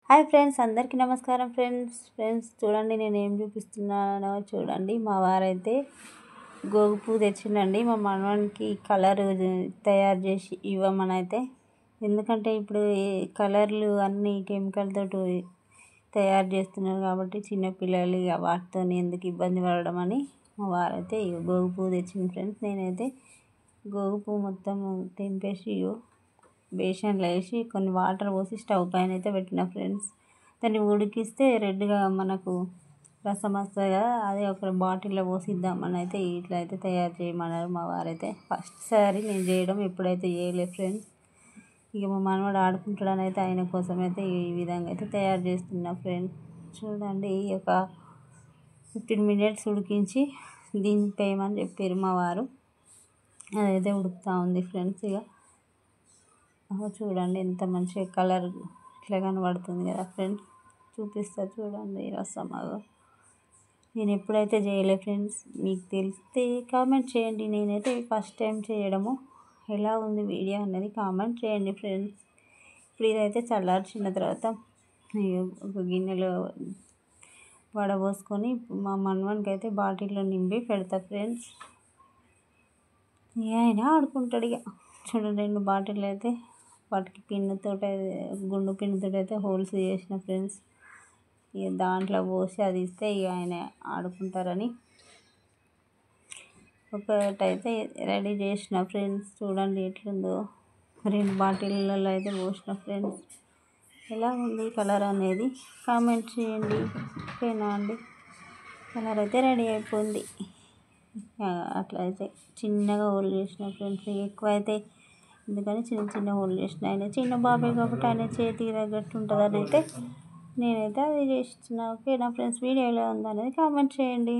Hi friends, అందరికీ నమస్కారం friends చూడండి నేను ఏం చూపిస్తున్నానో చూడండి. మా వారైతే గోగు పువ్వు తెచ్చిండండి. మా మనవానికి కలర్ తయారు చేసి ఇవ్వమని అయితే, ఎందుకంటే ఇప్పుడు ఈ కలర్లు అన్నీ కెమికల్ తోటి తయారు చేస్తున్నారు కాబట్టి చిన్నపిల్లలు ఇక వాటితో ఎందుకు ఇబ్బంది పడడం అని మా వారైతే గోగు పువ్వు తెచ్చింది ఫ్రెండ్స్. నేనైతే గోగు పువ్వు మొత్తం తెంపేసి బేషన్లో వేసి కొన్ని వాటర్ పోసి స్టవ్ పైన అయితే పెట్టిన ఫ్రెండ్స్. దాన్ని ఉడికిస్తే రెడ్గా మనకు రసం వస్తుంది కదా, అదే ఒక బాటిల్లో పోసి ఇద్దామని అయితే ఇట్లా అయితే తయారు చేయమన్నారు మా వారైతే. ఫస్ట్ సారి నేను చేయడం, ఎప్పుడైతే చేయలేదు ఫ్రెండ్స్. ఇక మా మనవాడు ఆడుకుంటాడని అయితే ఆయన కోసం అయితే ఈ విధంగా అయితే తయారు చేస్తున్నా ఫ్రెండ్స్. చూడండి, ఒక 15 minutes ఉడికించి దింపేయమని చెప్పారు మా వారు. అదైతే ఉడుకుతూ ఉంది ఫ్రెండ్స్. ఇక చూడండి ఎంత మంచిగా కలర్ ఇట్లా కనబడుతుంది కదా ఫ్రెండ్స్. చూపిస్తా చూడండి రసం. నేను ఎప్పుడైతే చేయలేదు ఫ్రెండ్స్, మీకు తెలిస్తే కామెంట్ చేయండి. నేనైతే ఫస్ట్ టైం చేయడము. ఎలా ఉంది వీడియో అనేది కామెంట్ చేయండి ఫ్రెండ్స్. ఇప్పుడు ఇదైతే చల్లార్చిన తర్వాత ఒక గిన్నెలో వడబోసుకొని మా మనవానికి అయితే బాటిల్లో నింపి పెడతా ఫ్రెండ్స్. ఆయన ఆడుకుంటాడు ఇక. చూడండి 2 బాటిల్ అయితే వాటికి పిన్నుతోటి, గుండు పిన్నుతోటి అయితే హోల్స్ చేసిన ఫ్రెండ్స్. ఇక దాంట్లో పోసి అది ఇస్తే ఇక ఆయన ఆడుకుంటారని ఒకటైతే రెడీ చేసిన ఫ్రెండ్స్. చూడండి ఎట్లుందో. 2 బాటిళ్ళలో అయితే పోసిన ఫ్రెండ్స్. ఎలా ఉంది కలర్ అనేది కామెంట్ చేయండి, ఓకేనా అండి. కలర్ అయితే రెడీ అయిపోయింది. అట్లా అయితే చిన్నగా హోల్ చేసిన ఫ్రెండ్స్. ఎక్కువ అయితే ఎందుకని చిన్న హోల్ చేసిన. ఆయన చిన్న బాబాయ్ కాబట్టి ఆయన చేతికి తగ్గట్టు ఉంటుందని అయితే నేనైతే అది చేసిన. ఓకేనా ఫ్రెండ్స్, వీడియో ఎలా ఉందనేది కామెంట్ చేయండి.